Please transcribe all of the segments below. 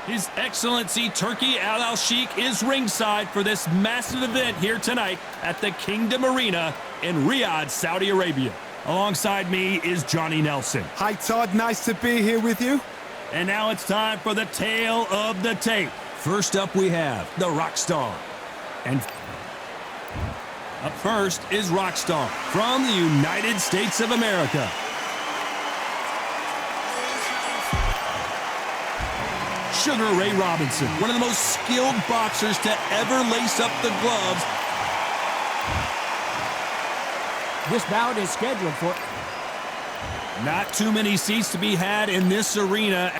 His Excellency Turki Al-Sheikh is ringside for this massive event here tonight at the Kingdom Arena in Riyadh, Saudi Arabia. Alongside me is Johnny Nelson. Hi Todd, nice to be here with you. And now it's time for the tale of the tape. First up we have the Rockstar. And up first is Rockstar from the United States of America. Sugar Ray Robinson, one of the most skilled boxers to ever lace up the gloves. This bout is scheduled for... Not too many seats to be had in this arena.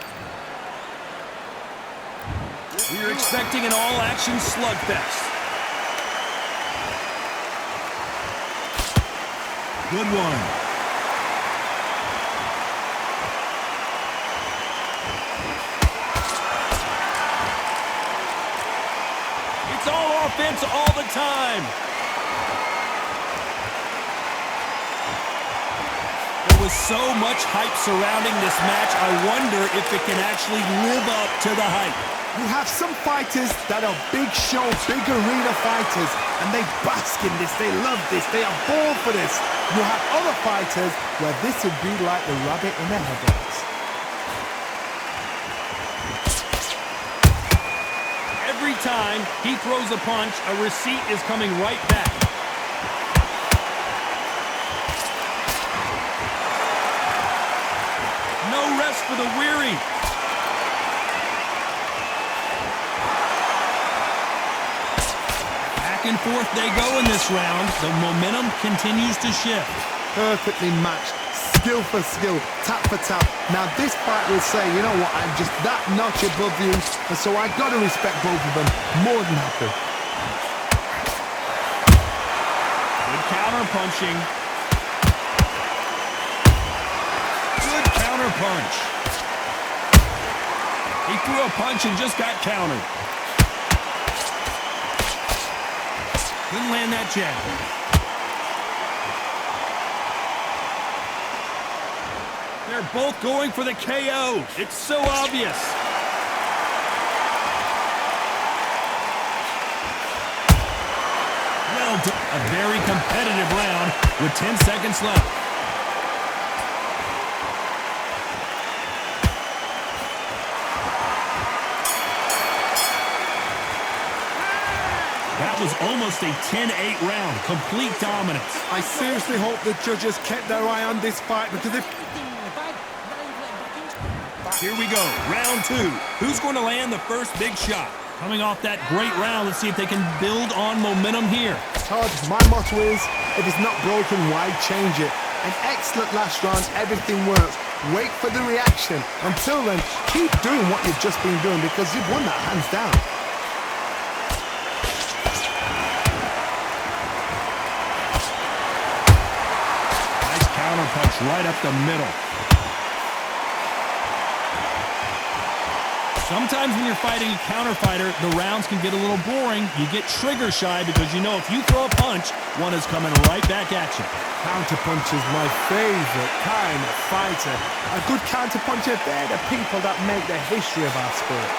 We're expecting an all-action slugfest. Good one. It's all offense all the time. There was so much hype surrounding this match, I wonder if it can actually live up to the hype. You have some fighters that are big show, big arena fighters, and they bask in this, they love this, they are born for this. You have other fighters where this would be like the rabbit in the headlights. Every time he throws a punch, a receipt is coming right back. No rest for the weary. Back and forth they go in this round. The momentum continues to shift. Perfectly matched, skill for skill, tap for tap. Now this fight will say, you know what, I'm just that notch above you, and so I gotta respect both of them. More than happy. Good counter punching. Good counter punch. He threw a punch and just got countered. Couldn't land that jab. They're both going for the KO. It's so obvious. Well done. A very competitive round with 10 seconds left. That was almost a 10-8 round. Complete dominance. I seriously hope the judges kept their eye on this fight, because if... Here we go, round two. Who's going to land the first big shot? Coming off that great round, let's see if they can build on momentum here. Todd, my motto is, if it's not broken, why change it? An excellent last round, everything works. Wait for the reaction. Until then, keep doing what you've just been doing, because you've won that hands down. Nice counter punch right up the middle. Sometimes when you're fighting a counter fighter, the rounds can get a little boring. You get trigger shy because you know if you throw a punch, one is coming right back at you. Counter punch is my favorite kind of fighter. A good counter puncher, they're the people that make the history of our sport.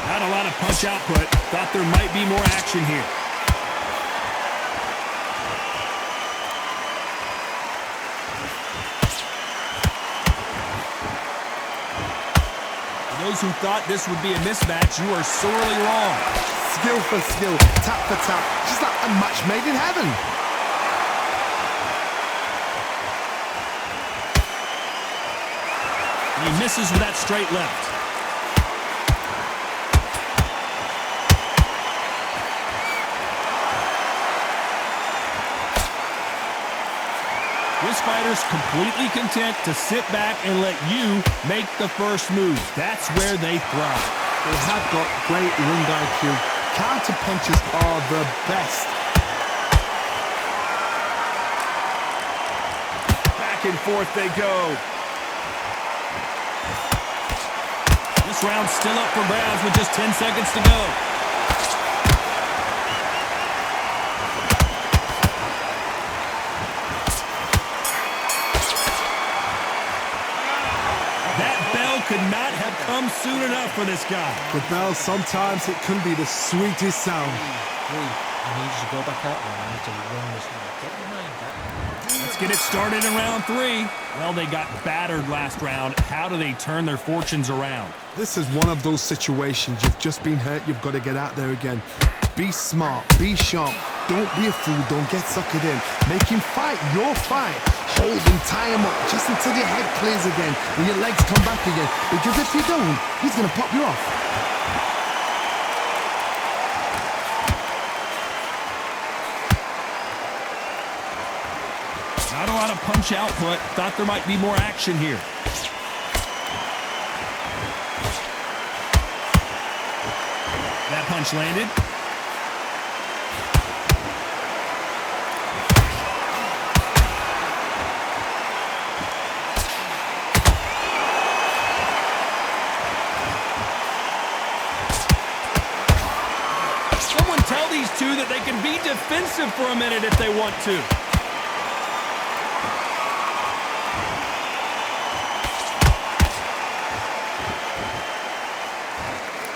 Not a lot of punch output. Thought there might be more action here. Those who thought this would be a mismatch, you are sorely wrong. Skill for skill, tap for tap, just like a match made in heaven. He misses with that straight left. This fighter's completely content to sit back and let you make the first move. That's where they thrive. They have got great ring IQ. Counter punches are the best. Back and forth they go. This round's still up for grabs with just 10 seconds to go. could not have come soon enough for this guy. The bell, sometimes it can be the sweetest sound. I need you to go back out there. I need to run this one. Get your mind back. Let's get it started in round 3. Well, they got battered last round. How do they turn their fortunes around? This is one of those situations. You've just been hurt. You've got to get out there again. Be smart. Be sharp. Don't be a fool. Don't get suckered in. Make him fight your fight. Hold him, tie him up just until your head clears again and your legs come back again. Because if you don't, he's going to pop you off. Not a lot of punch output. Thought there might be more action here. That punch landed. Someone tell these two that they can be defensive for a minute if they want to.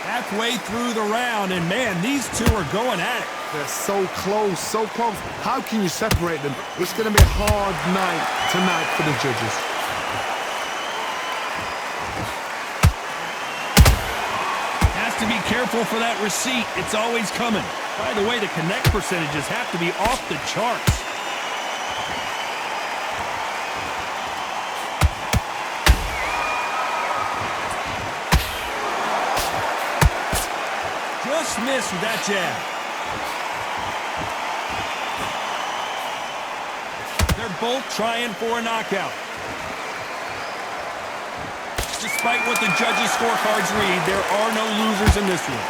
Halfway through the round, and man, these two are going at it. They're so close, so close. How can you separate them? It's going to be a hard night tonight for the judges. Has to be careful for that receipt. It's always coming. By the way, the connect percentages have to be off the charts. Just missed with that jab. They're both trying for a knockout. Despite what the judges' scorecards read, there are no losers in this one.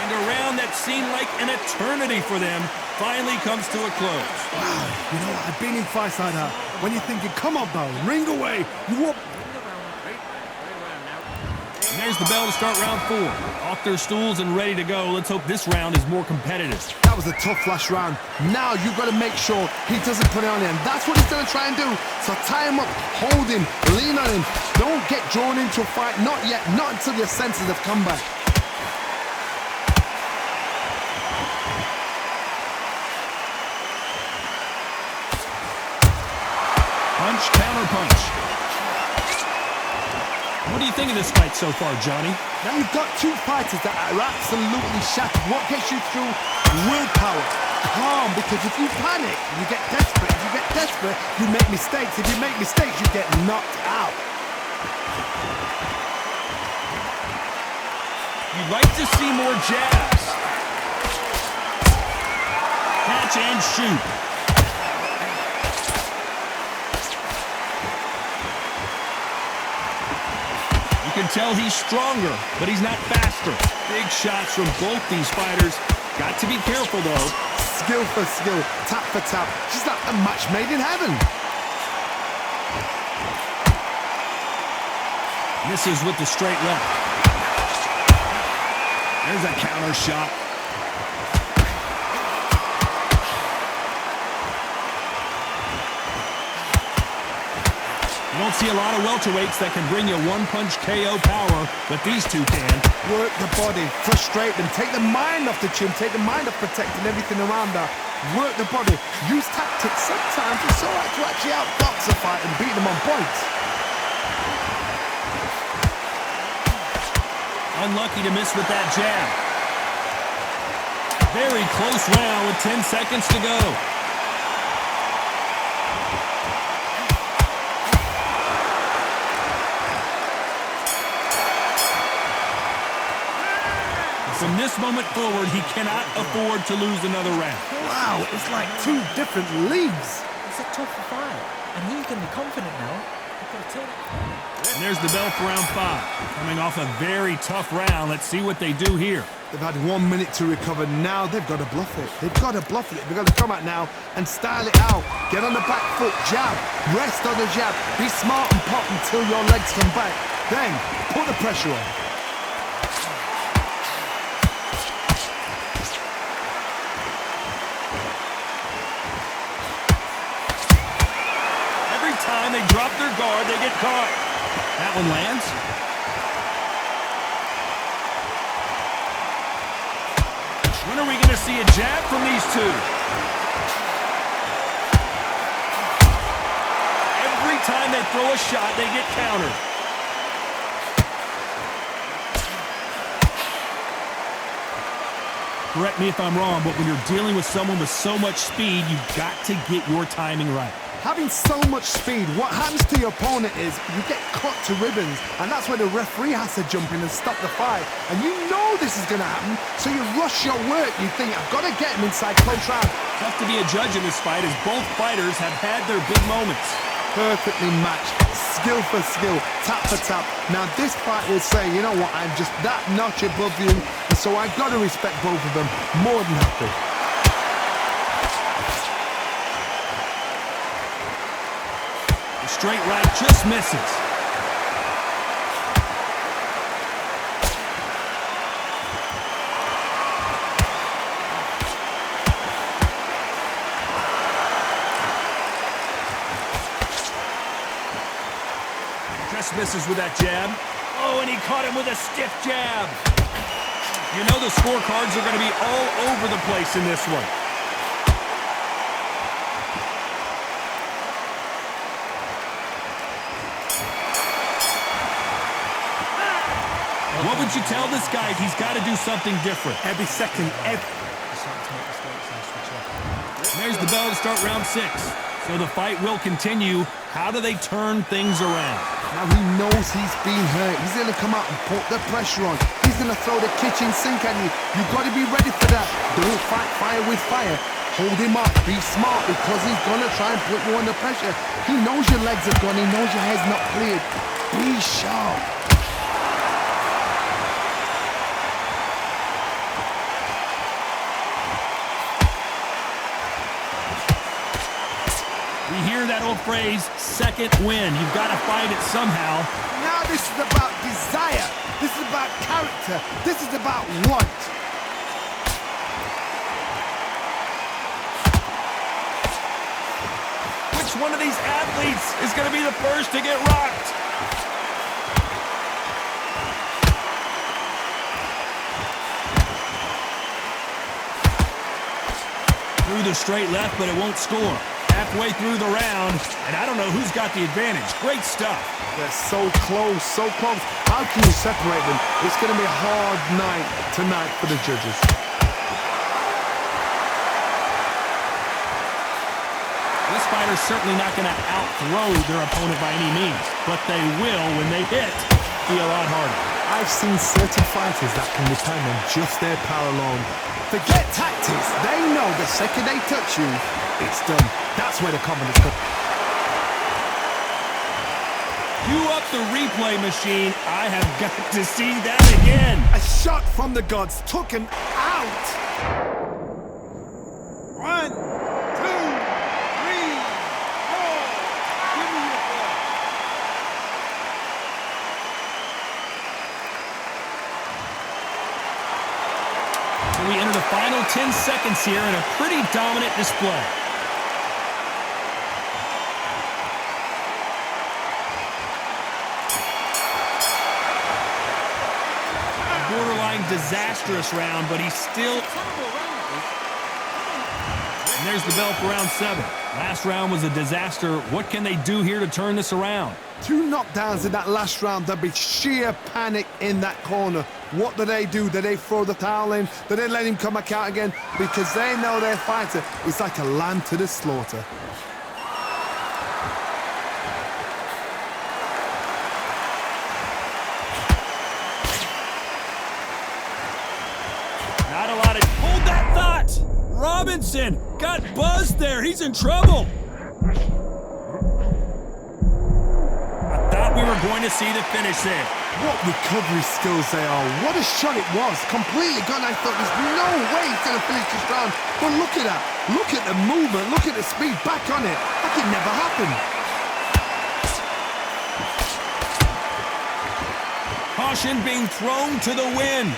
And a round that seemed like an eternity for them finally comes to a close. Wow, you know, I've been in fights like that. When you're thinking, come on, bro, ring away. You whoop. And there's the bell to start round 4. Off their stools and ready to go. Let's hope this round is more competitive. That was a tough last round. Now you've got to make sure he doesn't put it on him. That's what he's going to try and do. So tie him up, hold him, lean on him. Don't get drawn into a fight. Not yet. Not until your senses have come back. Punch, counter punch. What do you think of this fight so far, Johnny? Now you've got two fighters that are absolutely shattered. What gets you through? Willpower. Calm, because if you panic, you get desperate. If you get desperate, you make mistakes. If you make mistakes, you get knocked out. You'd like to see more jabs. Catch and shoot. You can tell he's stronger, but he's not faster. Big shots from both these fighters. Got to be careful, though. Skill for skill, tap for tap. She's like a match made in heaven. Misses with the straight left. There's a counter shot. You don't see a lot of welterweights that can bring you one-punch KO power, but these two can. Work the body, frustrate them, take the mind off the chin, take the mind off protecting everything around her. Work the body, use tactics. Sometimes it's all right to actually outbox a fight and beat them on points. Unlucky to miss with that jab. Very close round with 10 seconds to go. From this moment forward, he cannot afford to lose another round. Wow, it's like two different leagues. It's a tough fight, and he can be confident now. He's got to take it. And there's the bell for round 5. Coming off a very tough round. Let's see what they do here. They've had 1 minute to recover. Now they've got to bluff it. They've got to bluff it. They've got to come out now and style it out. Get on the back foot, jab, rest on the jab. Be smart and pop until your legs come back. Then put the pressure on. drop their guard, they get caught. That one lands. When are we going to see a jab from these two? Every time they throw a shot, they get countered. Correct me if I'm wrong, but when you're dealing with someone with so much speed, you've got to get your timing right. Having so much speed, what happens to your opponent is you get cut to ribbons, and that's where the referee has to jump in and stop the fight. And you know this is going to happen, so you rush your work. You think, I've got to get him inside close round. Tough to be a judge in this fight as both fighters have had their big moments. Perfectly matched, skill for skill, tap for tap. Now this fight will say, you know what, I'm just that notch above you, and so I've got to respect both of them more than happy. The straight right just misses. Just misses with that jab. Oh, and he caught him with a stiff jab. You know the scorecards are going to be all over the place in this one. What would you tell this guy if he's got to do something different? Every second, There's the bell to start round 6. So the fight will continue. How do they turn things around? Now he knows he's been hurt. He's going to come out and put the pressure on. He's going to throw the kitchen sink at you. You've got to be ready for that. Don't fight fire with fire. Hold him up. Be smart because he's going to try and put you under pressure. He knows your legs are gone. He knows your head's not cleared. Be sharp. We hear that old phrase, second win. You've got to fight it somehow. Now this is about desire. This is about character. This is about want. Which one of these athletes is going to be the first to get rocked? Through the straight left, but it won't score. Halfway through the round, and I don't know who's got the advantage. Great stuff. They're so close, so close. How can you separate them? It's going to be a hard night tonight for the judges. This fighter's certainly not going to out-throw their opponent by any means, but they will, when they hit, be a lot harder. I've seen certain fighters that can depend on just their power alone. Forget tactics. They know the second they touch you, it's done. That's where the confidence comes. Cue up the replay machine. I have got to see that again. A shot from the gods took him out. 1, 2, 3, 4. Give me your ball. So we enter the final 10 seconds here in a pretty dominant display. Borderline disastrous round, but he's still... And there's the bell for round 7. Last round was a disaster. What can they do here to turn this around? 2 knockdowns in that last round. There'll be sheer panic in that corner. What do? Do they throw the towel in? Do they let him come back out again? Because they know their fighter is like a lamb to the slaughter. Not a lot of... Hold that thought! Robinson got buzzed there. He's in trouble. I thought we were going to see the finish there. What recovery skills they are. What a shot it was. Completely gone. I thought there's no way he's going to finish this round. But look at that. Look at the movement. Look at the speed. Back on it. Like it never happened. Caution being thrown to the wind.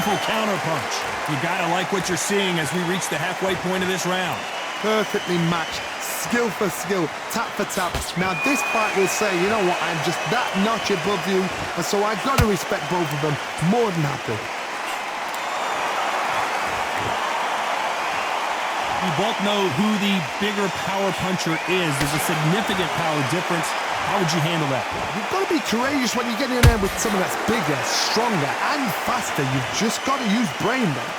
Beautiful counterpunch. You gotta like what you're seeing as we reach the halfway point of this round. Perfectly matched, skill for skill, tap for tap. Now this fight will say, you know what, I'm just that notch above you, and so I've got to respect both of them. More than happy. We both know who the bigger power puncher is. There's a significant power difference. How would you handle that? You've got to be courageous when you get in there with someone that's bigger, stronger, and faster. You've just got to use brain then.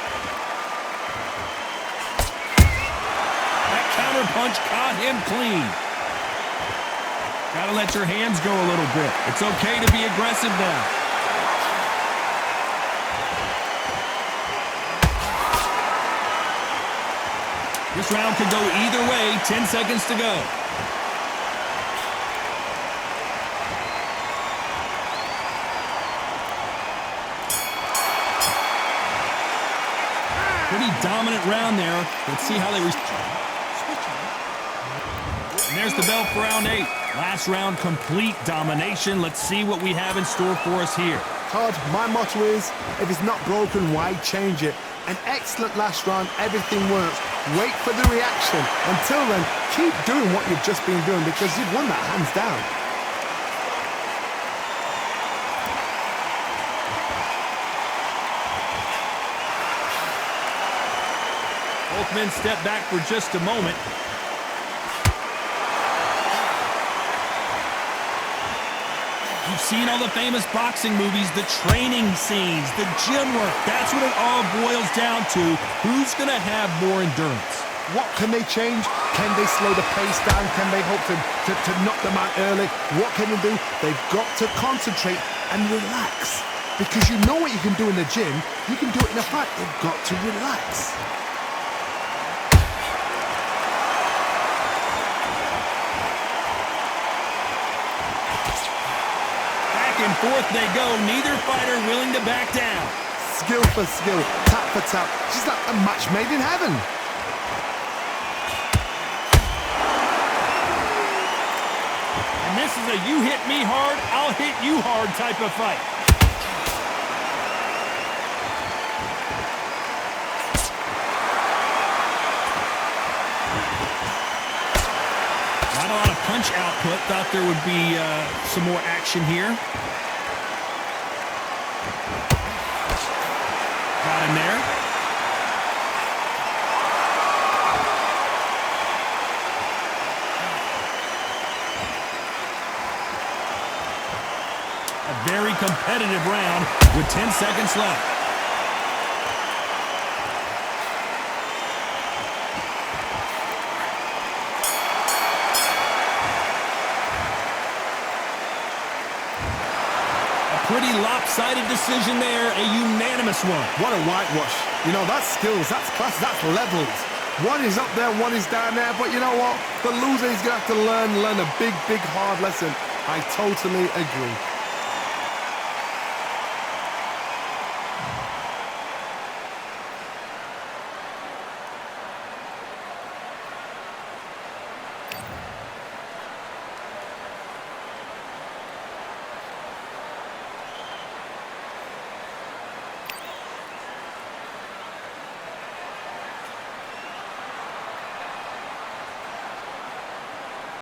That counter punch caught him clean. Gotta let your hands go a little bit. It's okay to be aggressive now. This round could go either way. 10 seconds to go. Pretty dominant round there. Let's see how they respond. And there's the bell for round 8. Last round, complete domination. Let's see what we have in store for us here. Todd, my motto is, if it's not broken, why change it? An excellent last round, everything works. Wait for the reaction. Until then, keep doing what you've just been doing because you've won that hands down. Both men step back for just a moment. You've seen all the famous boxing movies, the training scenes, the gym work. That's what it all boils down to. Who's going to have more endurance? What can they change? Can they slow the pace down? Can they hope to knock them out early? What can they do? They've got to concentrate and relax. Because you know what you can do in the gym, you can do it in a fight. They've got to relax. And forth they go, neither fighter willing to back down. Skill for skill, tap for tap, just like a match made in heaven. And this is a you hit me hard, I'll hit you hard type of fight. Not a lot of punch output. Thought there would be some more action here. Got him there. A very competitive round with 10 seconds left. Pretty lopsided decision there, a unanimous one. What a whitewash. You know, that's skills, that's class, that's levels. One is up there, one is down there, but you know what? The loser is going to have to learn a big, big, hard lesson. I totally agree.